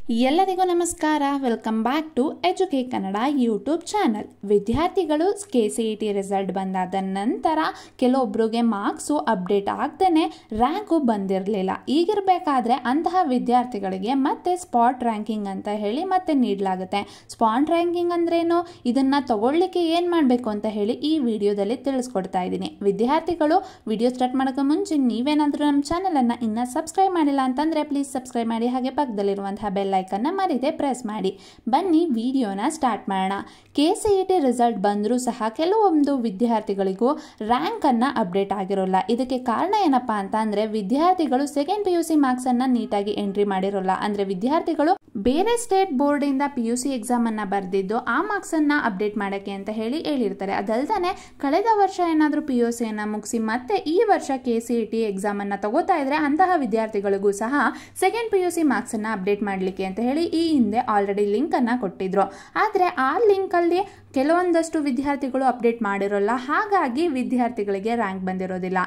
ಎಲ್ಲರಿಗೂ ನಮಸ್ಕಾರ. Welcome back to ಎಜುಕೆ ಕನ್ನಡ ಯೂಟ್ಯೂಬ್ ಚಾನಲ್. ವಿದ್ಯಾರ್ಥಿಗಳು KCET ರಿಸಲ್ಟ್ ಬಂದಾದ ನಂತರ ಕೆಲವೊಬ್ಬರಿಗೆ ಮಾರ್ಕ್ಸು ಅಪ್ಡೇಟ್ ಆಗ್ದೇ ರ್ಯಾಂಕು ಬಂದಿರಲಿಲ್ಲ. ಈಗಿರಬೇಕಾದ್ರೆ ಅಂತಹ ವಿದ್ಯಾರ್ಥಿಗಳಿಗೆ ಮತ್ತೆ ಸ್ಪಾಟ್ ರ್ಯಾಂಕಿಂಗ್ ಅಂತ ಹೇಳಿ ಮತ್ತೆ ನೀಡಲಾಗುತ್ತೆ. ಸ್ಪಾಟ್ ರ್ಯಾಂಕಿಂಗ್ ಅಂದ್ರೇನು, ಇದನ್ನು ತಗೊಳ್ಳಿಕ್ಕೆ ಏನು ಮಾಡಬೇಕು ಅಂತ ಹೇಳಿ ಈ ವಿಡಿಯೋದಲ್ಲಿ ತಿಳಿಸ್ಕೊಡ್ತಾ ಇದ್ದೀನಿ. ವಿದ್ಯಾರ್ಥಿಗಳು ವಿಡಿಯೋ ಸ್ಟಾರ್ಟ್ ಮಾಡೋಕ್ಕೆ ಮುಂಚೆ ನೀವೇನಾದರೂ ನಮ್ಮ ಚಾನಲನ್ನು ಇನ್ನೂ ಸಬ್ಸ್ಕ್ರೈಬ್ ಮಾಡಿಲ್ಲ ಅಂತಂದರೆ ಪ್ಲೀಸ್ ಸಬ್ಸ್ಕ್ರೈಬ್ ಮಾಡಿ, ಹಾಗೆ ಪಕ್ಕದಲ್ಲಿರುವಂತಹ ಬೆಲ್ ಐಕನ್ನ ಮರಿದೆ ಪ್ರೆಸ್ ಮಾಡಿ. ಬನ್ನಿ ವಿಡಿಯೋನ ಸ್ಟಾರ್ಟ್ ಮಾಡೋಣ. KCET ರಿಸಲ್ಟ್ ಬಂದರೂ ಸಹ ಕೆಲವೊಂದು ವಿದ್ಯಾರ್ಥಿಗಳಿಗೂ ರ್ಯಾಂಕ್ ಅನ್ನ ಅಪ್ಡೇಟ್ ಆಗಿರೋಲ್ಲ. ಇದಕ್ಕೆ ಕಾರಣ ಏನಪ್ಪಾ ಅಂತ ಅಂದ್ರೆ ವಿದ್ಯಾರ್ಥಿಗಳು ಸೆಕೆಂಡ್ PUC ಮಾರ್ಕ್ಸ್ ಅನ್ನ ನೀಟಾಗಿ ಎಂಟ್ರಿ ಮಾಡಿರೋಲ್ಲ. ಅಂದ್ರೆ ವಿದ್ಯಾರ್ಥಿಗಳು ಬೇರೆ ಸ್ಟೇಟ್ ಬೋರ್ಡ್ ಇಂದ PUC ಎಕ್ಸಾಮ್ ಅನ್ನ ಬರೆದಿದ್ದು ಆ ಮಾರ್ಕ್ಸ್ ಅನ್ನ ಅಪ್ಡೇಟ್ ಮಾಡಕ್ಕೆ ಅಂತ ಹೇಳಿರ್ತಾರೆ. ಅದಲ್ದೇ ಕಳೆದ ವರ್ಷ ಏನಾದರೂ PUC ಅನ್ನ ಮುಗಿಸಿ ಮತ್ತೆ ಈ ವರ್ಷ KCET ಎಕ್ಸಾಮ್ ಅನ್ನ ತಗೋತಾ ಇದ್ರೆ ಅಂತಹ ವಿದ್ಯಾರ್ಥಿಗಳಿಗೂ ಸಹ ಸೆಕೆಂಡ್ PUC ಮಾರ್ಕ್ಸ್ ಅನ್ನ ಅಪ್ಡೇಟ್ ಮಾಡಲಿಕ್ಕೆ ಅಂತ ಹೇಳಿ ಈ ಹಿಂದೆ ಆಲ್ರೆಡಿ ಲಿಂಕ್ ಅನ್ನ ಕೊಟ್ಟಿದ್ರು. ಆದ್ರೆ ಆ ಲಿಂಕ್ ಅಲ್ಲಿ ಕೆಲವೊಂದಷ್ಟು ವಿದ್ಯಾರ್ಥಿಗಳು ಅಪ್ಡೇಟ್ ಮಾಡಿರೋಲ್ಲ, ಹಾಗಾಗಿ ವಿದ್ಯಾರ್ಥಿಗಳಿಗೆ ರ್ಯಾಂಕ್ ಬಂದಿರೋದಿಲ್ಲ.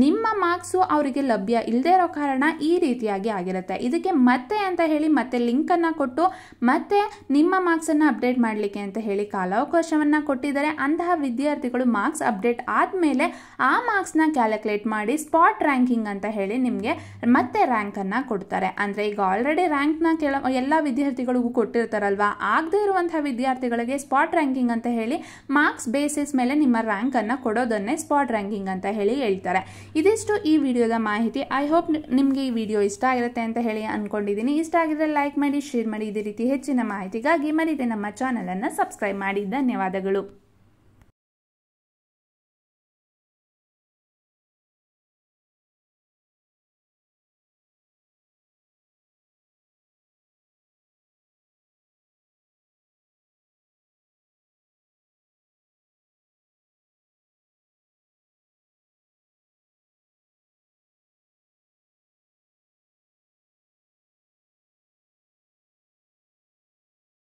ನಿಮ್ಮ ಮಾರ್ಕ್ಸು ಅವರಿಗೆ ಲಭ್ಯ ಇಲ್ಲದೆ ಇರೋ ಕಾರಣ ಈ ರೀತಿಯಾಗಿ ಆಗಿರುತ್ತೆ. ಇದಕ್ಕೆ ಮತ್ತೆ ಅಂತ ಹೇಳಿ ಮತ್ತೆ ಲಿಂಕ್ ಅನ್ನ ಕೊಟ್ಟು ಮತ್ತೆ ನಿಮ್ಮ ಮಾರ್ಕ್ಸ್ ಅನ್ನ ಅಪ್ಡೇಟ್ ಮಾಡಲಿಕ್ಕೆ ಅಂತ ಹೇಳಿ ಕಾಲಾವಕಾಶವನ್ನ ಕೊಟ್ಟಿದ್ದಾರೆ. ಅಂತಹ ವಿದ್ಯಾರ್ಥಿಗಳು ಮಾರ್ಕ್ಸ್ ಅಪ್ಡೇಟ್ ಆದ್ಮೇಲೆ ಆ ಮಾರ್ಕ್ಸ್ ನ ಕ್ಯಾಲ್ಕುಲೇಟ್ ಮಾಡಿ ಸ್ಪಾಟ್ ರ್ಯಾಂಕಿಂಗ್ ಅಂತ ಹೇಳಿ ನಿಮಗೆ ಮತ್ತೆ ರ್ಯಾಂಕ್ ಅನ್ನ ಕೊಡ್ತಾರೆ. ಅಂದ್ರೆ ಈಗ ಆಲ್ರೆಡಿ ರ್ಯಾಂಕ್ ನ ಎಲ್ಲ ವಿದ್ಯಾರ್ಥಿಗಳಿಗೂ ಕೊಟ್ಟಿರ್ತಾರಲ್ವಾ, ಆಗದೆ ಇರುವಂತಹ ವಿದ್ಯಾರ್ಥಿಗಳಿಗೆ ಸ್ಪಾಟ್ ರ್ಯಾಂಕಿಂಗ್ ಅಂತ ಹೇಳಿ ಮಾರ್ಕ್ಸ್ ಬೇಸಿಸ್ ಮೇಲೆ ನಿಮ್ಮ ರ್ಯಾಂಕ್ ಅನ್ನ ಕೊಡೋದನ್ನೇ ಸ್ಪಾಟ್ ರ್ಯಾಂಕಿಂಗ್ ಅಂತ ಹೇಳಿ ಹೇಳ್ತಾರೆ. ಇದಿಷ್ಟು ಈ ವಿಡಿಯೋದ ಮಾಹಿತಿ. ಐ ಹೋಪ್ ನಿಮಗೆ ಈ ವಿಡಿಯೋ ಇಷ್ಟ ಆಗಿರುತ್ತೆ ಅಂತ ಹೇಳಿ ಅನ್ಕೊಂಡಿದ್ದೀನಿ. ಇಷ್ಟ ಆಗಿದ್ರೆ ಲೈಕ್ ಮಾಡಿ, ಶೇರ್ ಮಾಡಿ. ಇದೇ ರೀತಿ ಹೆಚ್ಚಿನ ಮಾಹಿತಿಗಾಗಿ ಮರಿದೆ ನಮ್ಮ ಚಾನಲ್ ಅನ್ನ ಸಬ್ಸ್ಕ್ರೈಬ್ ಮಾಡಿ. ಧನ್ಯವಾದಗಳು.